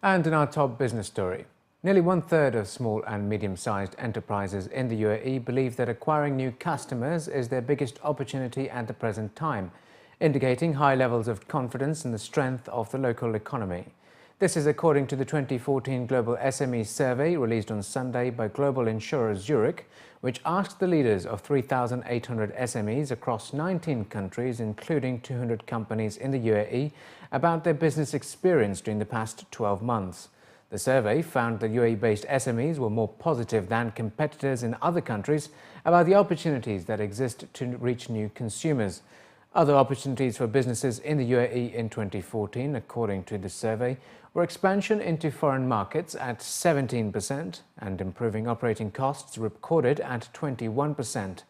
And in our top business story, nearly one-third of small and medium-sized enterprises in the UAE believe that acquiring new customers is their biggest opportunity at the present time, indicating high levels of confidence in the strength of the local economy. This is according to the 2014 Global SME Survey released on Sunday by global insurer Zurich, which asked the leaders of 3,800 SMEs across 19 countries, including 200 companies in the UAE, about their business experience during the past 12 months. The survey found that UAE-based SMEs were more positive than competitors in other countries about the opportunities that exist to reach new consumers. Other opportunities for businesses in the UAE in 2014, according to the survey, were expansion into foreign markets at 17% and improving operating costs recorded at 21%.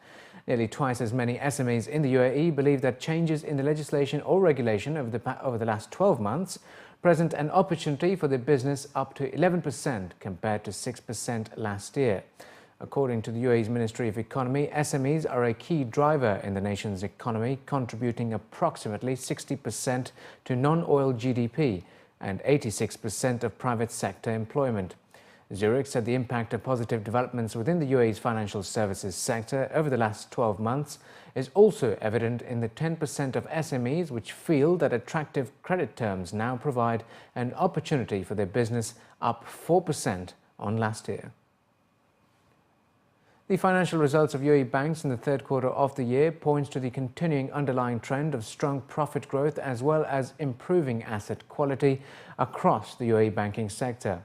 Nearly twice as many SMEs in the UAE believe that changes in the legislation or regulation over the last 12 months present an opportunity for their business, up to 11% compared to 6% last year. According to the UAE's Ministry of Economy, SMEs are a key driver in the nation's economy, contributing approximately 60% to non-oil GDP and 86% of private sector employment. Zurich said the impact of positive developments within the UAE's financial services sector over the last 12 months is also evident in the 10% of SMEs which feel that attractive credit terms now provide an opportunity for their business, up 4% on last year. The financial results of UAE banks in the third quarter of the year points to the continuing underlying trend of strong profit growth as well as improving asset quality across the UAE banking sector.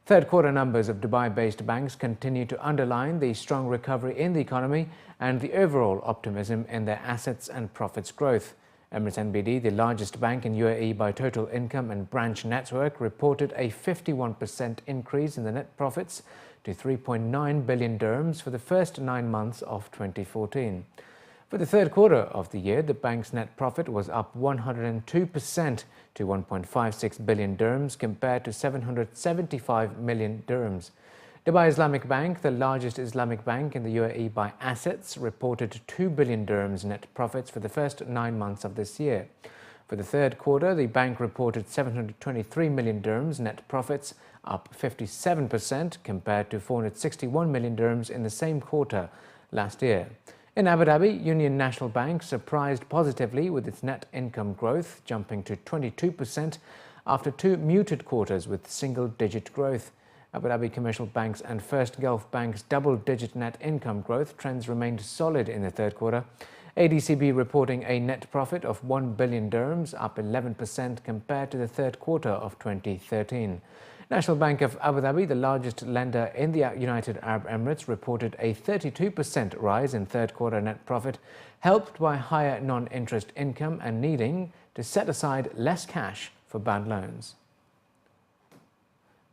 Third quarter numbers of Dubai-based banks continue to underline the strong recovery in the economy and the overall optimism in their assets and profits growth. Emirates NBD, the largest bank in UAE by total income and branch network, reported a 51% increase in the net profits to 3.9 billion dirhams for the first 9 months of 2014. For the third quarter of the year, the bank's net profit was up 102% to 1.56 billion dirhams compared to 775 million dirhams. Dubai Islamic Bank, the largest Islamic bank in the UAE by assets, reported 2 billion dirhams net profits for the first 9 months of this year. For the third quarter, the bank reported 723 million dirhams net profits, up 57% compared to 461 million dirhams in the same quarter last year. In Abu Dhabi, Union National Bank surprised positively with its net income growth, jumping to 22% after 2 muted quarters with single-digit growth. Abu Dhabi Commercial Bank's and First Gulf Bank's double-digit net income growth trends remained solid in the third quarter. ADCB reporting a net profit of 1 billion dirhams, up 11% compared to the third quarter of 2013. National Bank of Abu Dhabi, the largest lender in the United Arab Emirates, reported a 32% rise in third quarter net profit, helped by higher non-interest income and needing to set aside less cash for bad loans.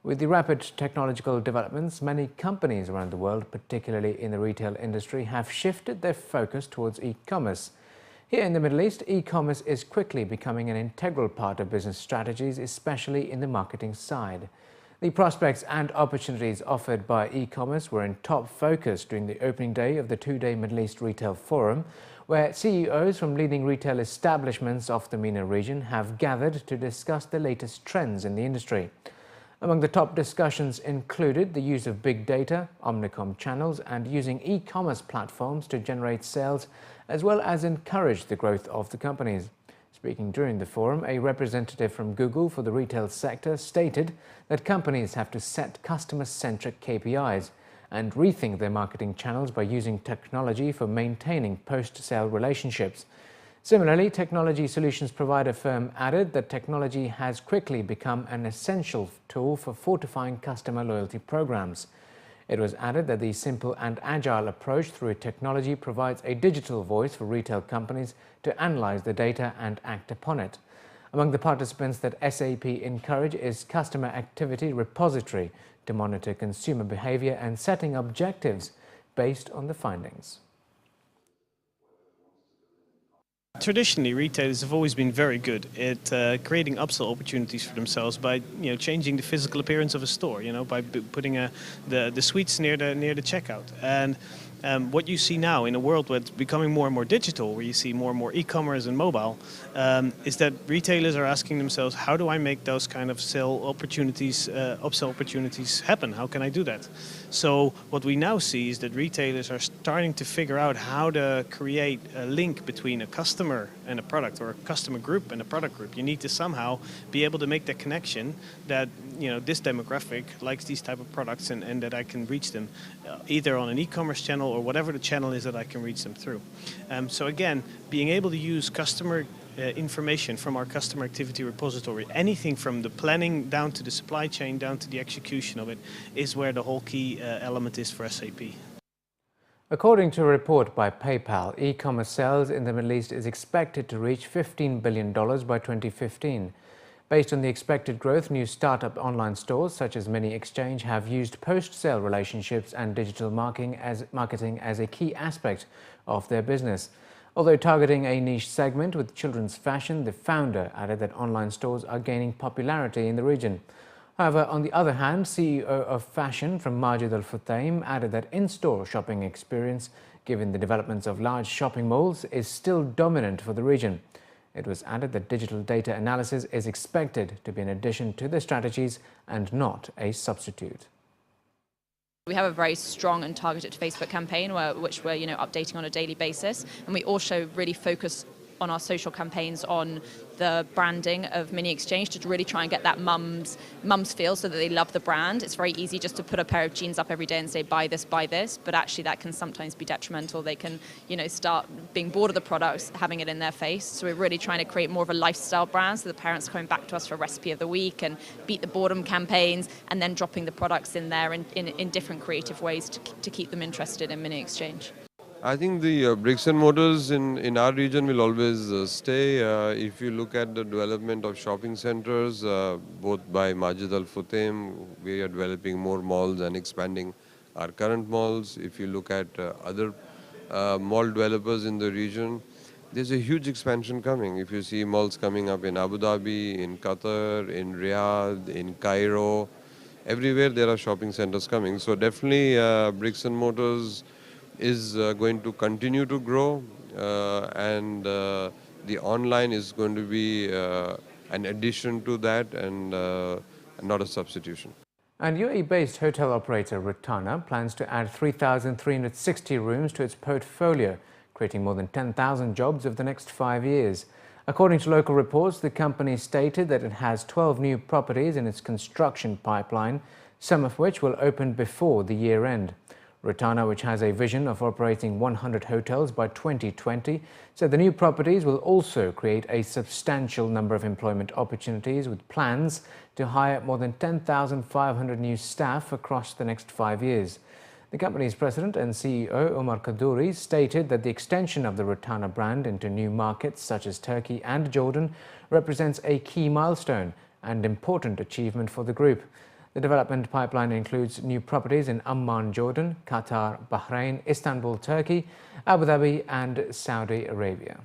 With the rapid technological developments, many companies around the world, particularly in the retail industry, have shifted their focus towards e-commerce. Here in the Middle East, e-commerce is quickly becoming an integral part of business strategies, especially in the marketing side. The prospects and opportunities offered by e-commerce were in top focus during the opening day of the 2-day Middle East Retail Forum, where CEOs from leading retail establishments of the MENA region have gathered to discuss the latest trends in the industry. Among the top discussions included the use of big data, omnicom channels, and using e-commerce platforms to generate sales, as well as encourage the growth of the companies. Speaking during the forum, a representative from Google for the retail sector stated that companies have to set customer-centric KPIs and rethink their marketing channels by using technology for maintaining post-sale relationships. Similarly, technology solutions provider firm added that technology has quickly become an essential tool for fortifying customer loyalty programs. It was added that the simple and agile approach through technology provides a digital voice for retail companies to analyze the data and act upon it. Among the participants that SAP Encourage is customer activity repository to monitor consumer behavior and setting objectives based on the findings. Traditionally, retailers have always been very good at creating upsell opportunities for themselves by changing the physical appearance of a store, by putting the sweets near the checkout. And What you see now in a world where it's becoming more and more digital, where you see more and more e-commerce and mobile, is that retailers are asking themselves, how do I make those kind of sale opportunities, upsell opportunities happen? How can I do that? So what we now see is that retailers are starting to figure out how to create a link between a customer and a product, or a customer group and a product group. You need to somehow be able to make that connection that, you know, this demographic likes these type of products, and that I can reach them either on an e-commerce channel or whatever the channel is that I can reach them through. So again, being able to use customer information from our customer activity repository, anything from the planning down to the supply chain, down to the execution of it, is where the whole key element is for SAP. According to a report by PayPal, e-commerce sales in the Middle East is expected to reach $15 billion by 2015. Based on the expected growth, new startup online stores such as MENA Exchange have used post-sale relationships and digital marketing as a key aspect of their business. Although targeting a niche segment with children's fashion, the founder added that online stores are gaining popularity in the region. However, on the other hand, CEO of Fashion from Majid Al Futtaim added that in-store shopping experience, given the developments of large shopping malls, is still dominant for the region. It was added that digital data analysis is expected to be an addition to the strategies and not a substitute. We have a very strong and targeted Facebook campaign which we're updating on a daily basis, and we also really focus on our social campaigns on the branding of MENA Exchange to really try and get that mums feel, so that they love the brand. It's very easy just to put a pair of jeans up every day and say buy this, but actually that can sometimes be detrimental. They can start being bored of the products, having it in their face. So we're really trying to create more of a lifestyle brand, so the parents are coming back to us for recipe of the week and beat the boredom campaigns, and then dropping the products in there in different creative ways to keep them interested in MENA Exchange. I think the bricks and mortars in our region will always stay. If you look at the development of shopping centers, both by Majid Al Futtaim, we are developing more malls and expanding our current malls. If you look at other mall developers in the region, there's a huge expansion coming. If you see malls coming up in Abu Dhabi, in Qatar, in Riyadh, in Cairo, everywhere there are shopping centers coming. So definitely bricks and mortars is going to continue to grow, and the online is going to be an addition to that, and not a substitution. And UAE-based hotel operator Rotana plans to add 3,360 rooms to its portfolio, creating more than 10,000 jobs over the next 5 years. According to local reports, the company stated that it has 12 new properties in its construction pipeline, some of which will open before the year end. Rotana, which has a vision of operating 100 hotels by 2020, said the new properties will also create a substantial number of employment opportunities, with plans to hire more than 10,500 new staff across the next 5 years. The company's president and CEO, Omar Kaddouri, stated that the extension of the Rotana brand into new markets such as Turkey and Jordan represents a key milestone and important achievement for the group. The development pipeline includes new properties in Amman, Jordan, Qatar, Bahrain, Istanbul, Turkey, Abu Dhabi and Saudi Arabia.